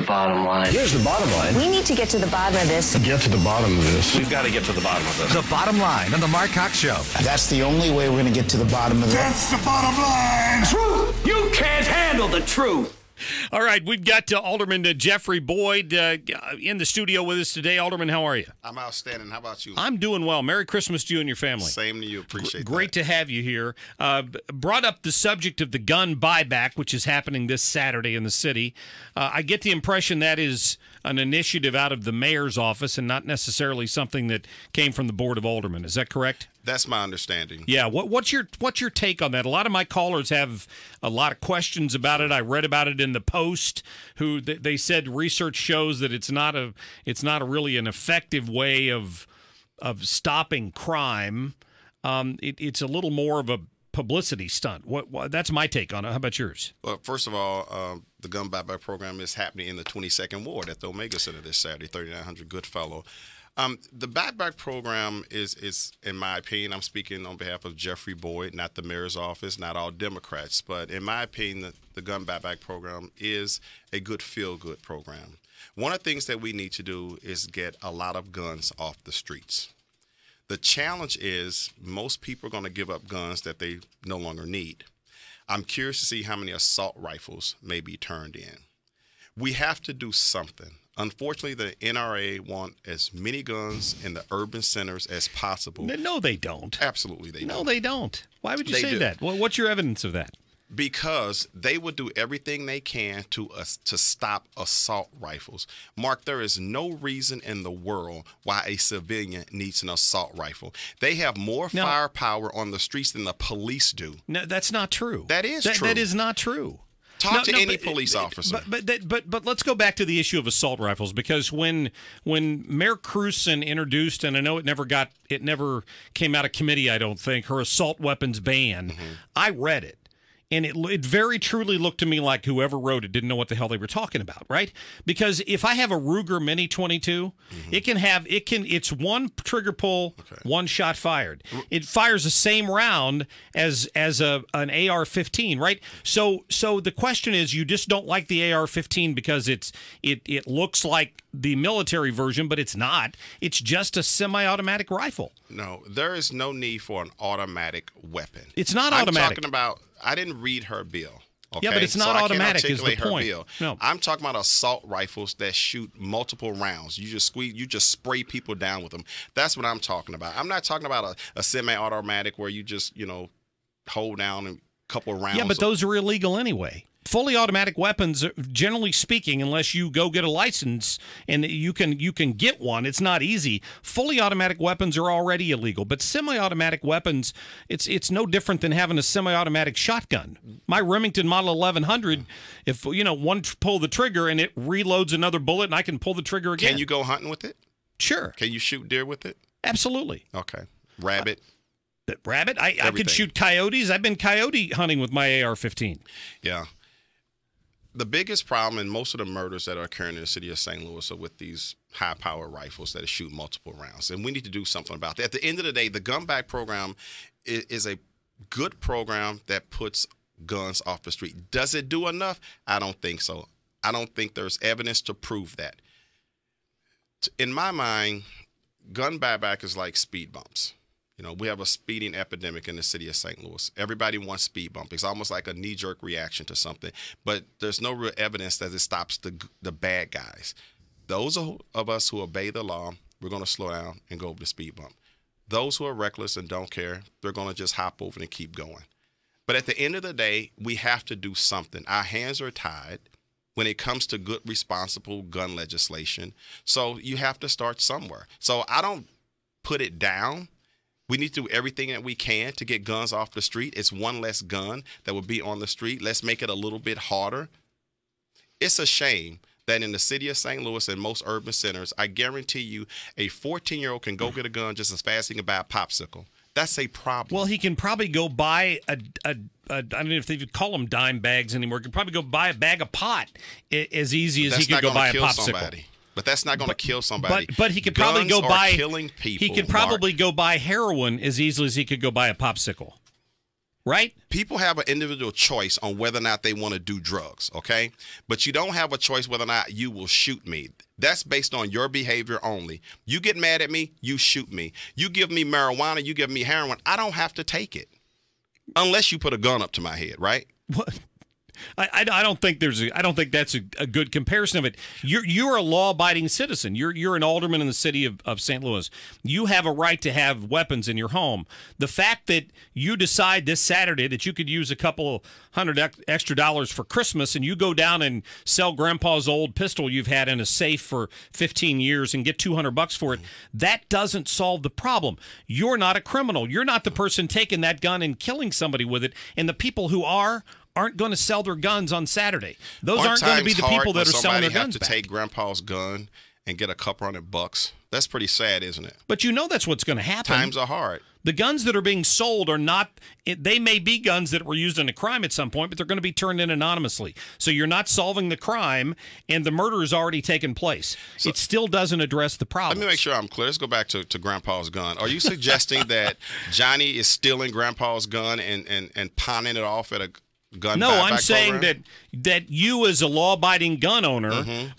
bottom line. Here's the bottom line. We need to get to the bottom of this. Get to the bottom of this. We've got to get to the bottom of this. The bottom line on the Marc Cox Show. That's the only way we're going to get to the bottom of this. That's the bottom line. Truth! You can't handle the truth. All right, we've got Alderman Jeffrey Boyd in the studio with us today. Alderman, how are you? I'm outstanding. How about you? I'm doing well. Merry Christmas to you and your family. Same to you. Appreciate that. Great to have you here. Brought up the subject of the gun buyback, which is happening this Saturday in the city. I get the impression that is an initiative out of the mayor's office and not necessarily something that came from the Board of Aldermen. Is that correct? That's my understanding. Yeah. What's your take on that? A lot of my callers have a lot of questions about it. I read about it in the Post. They said research shows that it's not really an effective way of stopping crime. It's a little more of a publicity stunt. That's my take on it. How about yours? Well, first of all, the gun buyback program is happening in the 22nd Ward at the Omega Center this Saturday, 3900 Goodfellow. The buyback program is, in my opinion, I'm speaking on behalf of Jeffrey Boyd, not the mayor's office, not all Democrats, but in my opinion, the gun buyback program is a good feel-good program. One of the things that we need to do is get a lot of guns off the streets. The challenge is most people are going to give up guns that they no longer need. I'm curious to see how many assault rifles may be turned in. We have to do something. Unfortunately, the NRA want as many guns in the urban centers as possible. No, they don't. Absolutely, they don't. No, they don't. Why would you They say do. that? What's your evidence of that? Because they would do everything they can to stop assault rifles. Mark, there is no reason in the world why a civilian needs an assault rifle. They have more firepower on the streets than the police do. No, that's not true. That is true. That is not true. Talk to any police officer. But let's go back to the issue of assault rifles, because when Mayor Cruzen introduced, and I know it never came out of committee, I don't think, her assault weapons ban, I read it. And it very truly looked to me like whoever wrote it didn't know what the hell they were talking about, right? Because if I have a Ruger Mini 22, it's one trigger pull, one shot fired. It fires the same round as an AR-15, right? So the question is, you just don't like the AR-15 because it looks like the military version, but it's not. It's just a semi-automatic rifle. No, there is no need for an automatic weapon. It's not automatic. I'm talking about, I didn't read her bill. Okay? Yeah, but it's not automatic is the point. No. I'm talking about assault rifles that shoot multiple rounds. You just spray people down with them. That's what I'm talking about. I'm not talking about a semi-automatic where you just, hold down a couple of rounds. Yeah, but those are illegal anyway. Fully automatic weapons, generally speaking, unless you go get a license and you can get one, it's not easy. Fully automatic weapons are already illegal, but semi-automatic weapons, it's no different than having a semi-automatic shotgun. My Remington Model 1100, if one pull the trigger and it reloads another bullet, and I can pull the trigger again. Can you go hunting with it? Sure. Can you shoot deer with it? Absolutely. Okay. Rabbit. I could shoot coyotes. I've been coyote hunting with my AR-15. Yeah. The biggest problem in most of the murders that are occurring in the city of St. Louis are with these high-power rifles that shoot multiple rounds, and we need to do something about that. At the end of the day, the gun back program is a good program that puts guns off the street. Does it do enough? I don't think so. I don't think there's evidence to prove that. In my mind, gun buyback is like speed bumps. We have a speeding epidemic in the city of St. Louis. Everybody wants speed bump. It's almost like a knee-jerk reaction to something, but there's no real evidence that it stops the bad guys. Those of us who obey the law, we're going to slow down and go over the speed bump. Those who are reckless and don't care, they're going to just hop over and keep going. But at the end of the day, we have to do something. Our hands are tied when it comes to good, responsible gun legislation. So you have to start somewhere. So I don't put it down. We need to do everything that we can to get guns off the street. It's one less gun that will be on the street. Let's make it a little bit harder. It's a shame that in the city of St. Louis and most urban centers, I guarantee you a 14-year-old can go get a gun just as fast as he can buy a popsicle. That's a problem. Well, he can probably go buy I don't know if they call them dime bags anymore. He can probably go buy a bag of pot as easy as he could go buy a popsicle. Somebody. But that's not going to kill somebody. But he could probably go buy killing people. He could probably go buy heroin as easily as he could go buy a popsicle. right? People have an individual choice on whether or not they want to do drugs, okay? But you don't have a choice whether or not you will shoot me. That's based on your behavior only. You get mad at me, you shoot me. You give me marijuana, you give me heroin, I don't have to take it. Unless you put a gun up to my head, right? What? I don't think that's a good comparison of it. You're a law-abiding citizen. You're an alderman in the city of St. Louis. You have a right to have weapons in your home. The fact that you decide this Saturday that you could use a couple $100 extra for Christmas, and you go down and sell Grandpa's old pistol you've had in a safe for 15 years and get $200 for it, that doesn't solve the problem. You're not a criminal. You're not the person taking that gun and killing somebody with it. And the people who aren't going to sell their guns on Saturday. Those aren't going to be the people that are selling their guns back. Somebody have to take Grandpa's gun and get a couple $100. That's pretty sad, isn't it? But you know that's what's going to happen. Times are hard. The guns that are being sold are not, they may be guns that were used in a crime at some point, but they're going to be turned in anonymously. So you're not solving the crime, and the murder has already taken place. So, it still doesn't address the problem. Let me make sure I'm clear. Let's go back to Grandpa's gun. Are you suggesting that Johnny is stealing Grandpa's gun and pawning it off at a gun No, I'm buyback saying program? that you as a law-abiding gun owner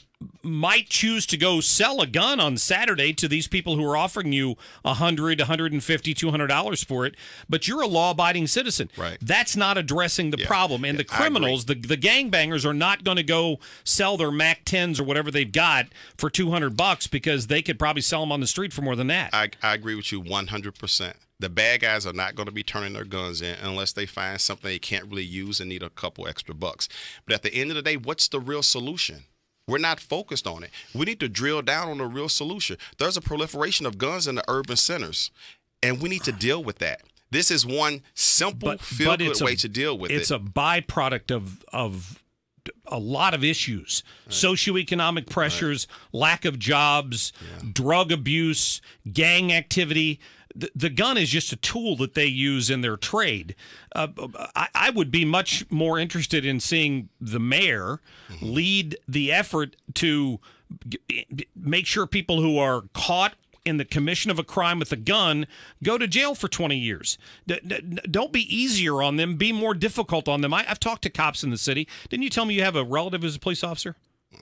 might choose to go sell a gun on Saturday to these people who are offering you $100, $150, $200 for it, but you're a law-abiding citizen. Right. That's not addressing the problem. And the criminals, the gangbangers, are not going to go sell their Mac 10s or whatever they've got for $200 because they could probably sell them on the street for more than that. I agree with you 100%. The bad guys are not going to be turning their guns in unless they find something they can't really use and need a couple extra bucks. But at the end of the day, what's the real solution? We're not focused on it. We need to drill down on the real solution. There's a proliferation of guns in the urban centers, and we need to deal with that. This is one simple, feel-good way to deal with it. It's a byproduct of a lot of issues, socioeconomic pressures, lack of jobs, drug abuse, gang activity. The gun is just a tool that they use in their trade. I would be much more interested in seeing the mayor lead the effort to make sure people who are caught in the commission of a crime with a gun go to jail for 20 years. Don't be easier on them. Be more difficult on them. I've talked to cops in the city. Didn't you tell me you have a relative as a police officer?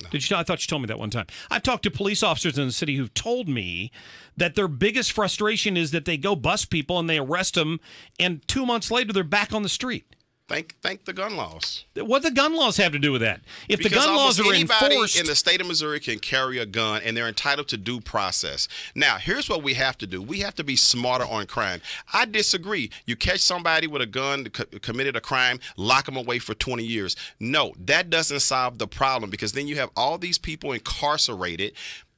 No. I thought you told me that one time. I've talked to police officers in the city who've told me that their biggest frustration is that they go bust people and they arrest them, and 2 months later they're back on the street. Thank the gun laws. What do the gun laws have to do with that? If because the gun laws are enforced, in the state of Missouri can carry a gun, and they're entitled to due process. Now, here's what we have to do. We have to be smarter on crime. I disagree. You catch somebody with a gun committed a crime, lock them away for 20 years. No, that doesn't solve the problem, because then you have all these people incarcerated.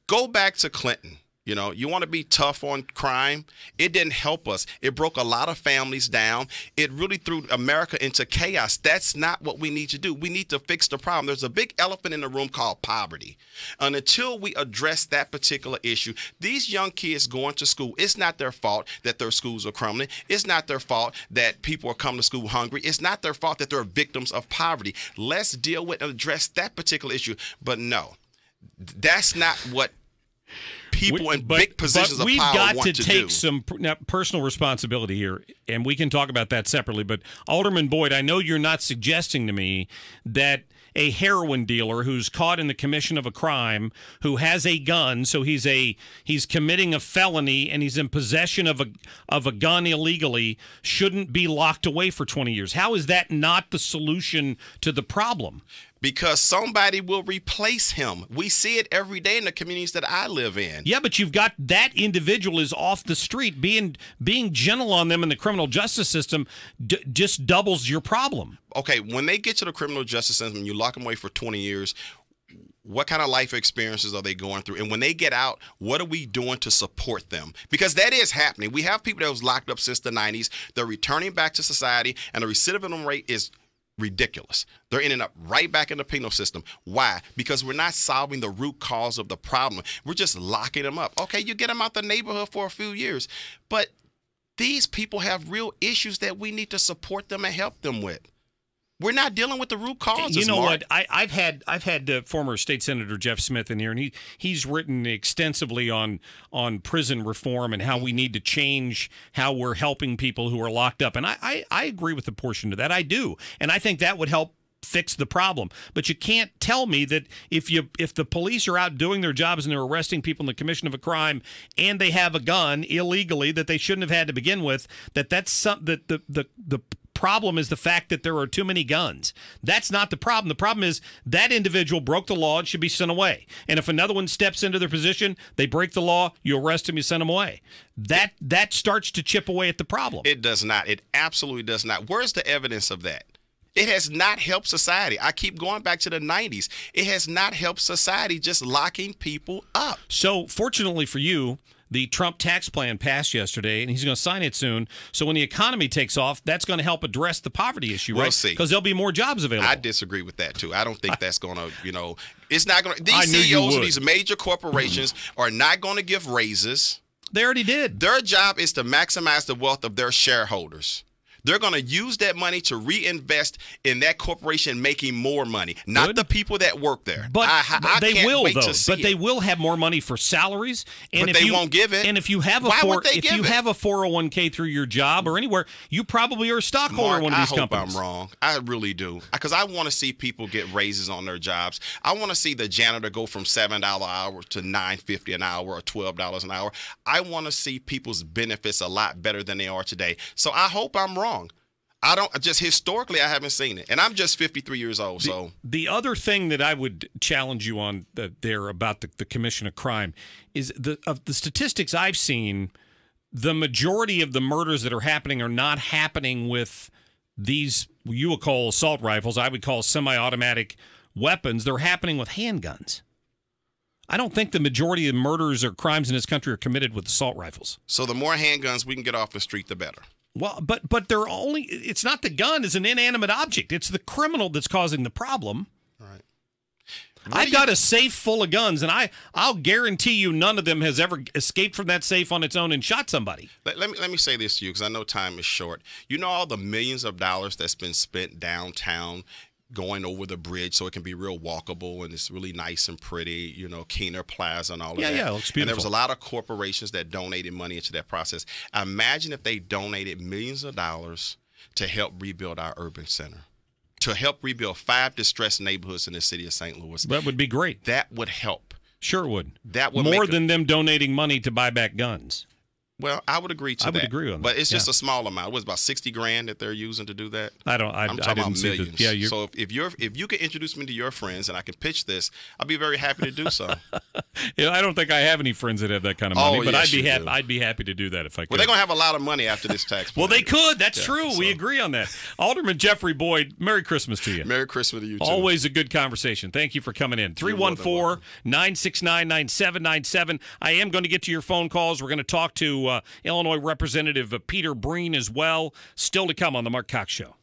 Go back to Clinton. You know, you want to be tough on crime? It didn't help us. It broke a lot of families down. It really threw America into chaos. That's not what we need to do. We need to fix the problem. There's a big elephant in the room called poverty. And until we address that particular issue, these young kids going to school, it's not their fault that their schools are crumbling. It's not their fault that people are coming to school hungry. It's not their fault that they're victims of poverty. Let's deal with and address that particular issue. But no, that's not what people in big positions of power want to do. We've got to take some personal responsibility here, and we can talk about that separately. But Alderman Boyd, I know you're not suggesting to me that a heroin dealer who's caught in the commission of a crime, who has a gun, so he's committing a felony and he's in possession of a gun illegally, shouldn't be locked away for 20 years. How is that not the solution to the problem? Because somebody will replace him. We see it every day in the communities that I live in. Yeah, but you've got that individual is off the street. Being gentle on them in the criminal justice system just doubles your problem. Okay, when they get to the criminal justice system, you lock them away for 20 years, what kind of life experiences are they going through? And when they get out, what are we doing to support them? Because that is happening. We have people that was locked up since the 90s. They're returning back to society, and the recidivism rate is ridiculous. They're ending up right back in the penal system. Why? Because we're not solving the root cause of the problem. We're just locking them up. Okay, you get them out the neighborhood for a few years, but these people have real issues that we need to support them and help them with. We're not dealing with the root causes. You know Mark. what? I've had former State Senator Jeff Smith in here, and he's written extensively on prison reform and how we need to change how we're helping people who are locked up. And I agree with a portion of that. I do, and I think that would help fix the problem. But you can't tell me that if the police are out doing their jobs and they're arresting people in the commission of a crime and they have a gun illegally that they shouldn't have had to begin with, that's something that the problem is the fact that there are too many guns. That's not the problem. The problem is that individual broke the law and should be sent away. And if another one steps into their position, they break the law, you arrest them, you send them away. That starts to chip away at the problem. It does not. It absolutely does not. Where's the evidence of that? It has not helped society. I keep going back to the 90s. It has not helped society just locking people up. So fortunately for you, the Trump tax plan passed yesterday, and he's going to sign it soon. So when the economy takes off, that's going to help address the poverty issue, right? We'll see. Because there'll be more jobs available. I disagree with that, too. I don't think that's going to, it's not going to. I These knew you CEOs of would. these major corporations are not going to give raises. They already did. Their job is to maximize the wealth of their shareholders. They're going to use that money to reinvest in that corporation making more money, not Good. the people that work there. But they can't will, wait though. to see But they it. will have more money for salaries. And But if they you won't give it. And if you have a Why would they give it? have a 401k through your job or anywhere, you probably are a stockholder Mark, in one of these I hope companies. I'm wrong. I really do. Because I want to see people get raises on their jobs. I want to see the janitor go from $7 an hour to $9.50 an hour or $12 an hour. I want to see people's benefits a lot better than they are today. So I hope I'm wrong. I don't just historically I haven't seen it, and I'm just 53 years old. So The other thing that I would challenge you on there about the commission of crime is of the statistics I've seen, the majority of the murders that are happening are not happening with these you would call assault rifles. I would call semi-automatic weapons. They're happening with handguns. I don't think the majority of murders or crimes in this country are committed with assault rifles. So the more handguns we can get off the street, the better. Well, but they're only. It's not the gun; it's an inanimate object. It's the criminal that's causing the problem. Right. I've got a safe full of guns, and I'll guarantee you none of them has ever escaped from that safe on its own and shot somebody. Let me say this to you because I know time is short. You know all the millions of dollars that's been spent downtown going over the bridge so it can be real walkable and it's really nice and pretty, Keener Plaza and all of that. Yeah, it looks beautiful. And there was a lot of corporations that donated money into that process. Imagine if they donated millions of dollars to help rebuild our urban center, to help rebuild 5 distressed neighborhoods in the city of St. Louis. That would be great. That would help. Sure would. That would more make than them donating money to buy back guns. Well, I would agree to that. I would agree on that. But it's just a small amount. It was about $60,000 that they're using to do that. I'm talking I didn't about see millions. the, So if you can introduce me to your friends and I can pitch this, I'll be very happy to do so. I don't think I have any friends that have that kind of money, but yes, you do. I'd be happy to do that if I could. Well, they're going to have a lot of money after this tax plan. Well, they could. That's true. so- We agree on that. Alderman Jeffrey Boyd, Merry Christmas to you. Merry Christmas to you, too. Always a good conversation. Thank you for coming in. 314-969-9797. I am going to get to your phone calls. We're going to talk to Illinois Representative Peter Breen as well. Still to come on the Marc Cox Show.